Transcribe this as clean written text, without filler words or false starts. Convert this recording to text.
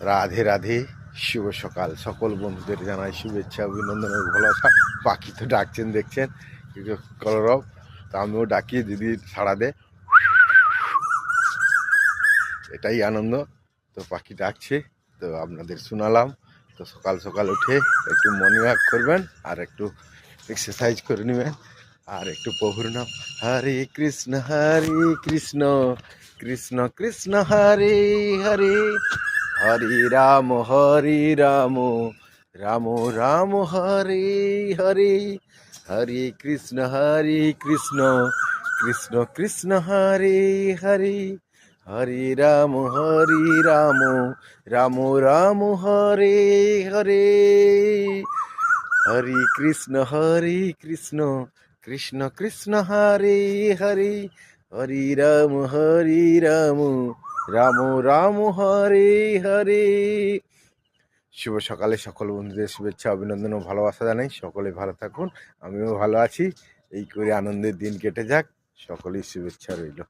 রাধে রাধে, শুভ সকাল। সকল বন্ধুদের জানাই শুভেচ্ছা, অভিনন্দন ও ভালোবাসা। পাখি তো ডাকছেন দেখছেন, কিছু কলরব, তো আমিও ডাকি, দিদি সাড়া দে, এটাই আনন্দ। তো পাখি ডাকছে, তো আপনাদের শোনালাম। তো সকাল সকাল উঠে একটু মর্নিং ওয়াক করবেন, আর একটু এক্সারসাইজ করে নেবেন, আর একটু প্রভুর নাম হরে কৃষ্ণ কৃষ্ণ কৃষ্ণ হরে হরে, হরে রাম রাম রাম হরে হরে, হরে কৃষ্ণ কৃষ্ণ কৃষ্ণ হরে হরে, হরে রাম রাম রাম হরে হরে, হরে কৃষ্ণ কৃষ্ণ কৃষ্ণ হরে হরে, হরে রাম রাম রাম হরে হরে। শুভ সকালে সকল বন্ধুদের শুভেচ্ছা, অভিনন্দন ও ভালোবাসা জানাই। সকলে ভালো থাকুন, আমিও ভালো আছি। এই করে আনন্দের দিন কেটে যাক, সকলেই শুভেচ্ছা রইল।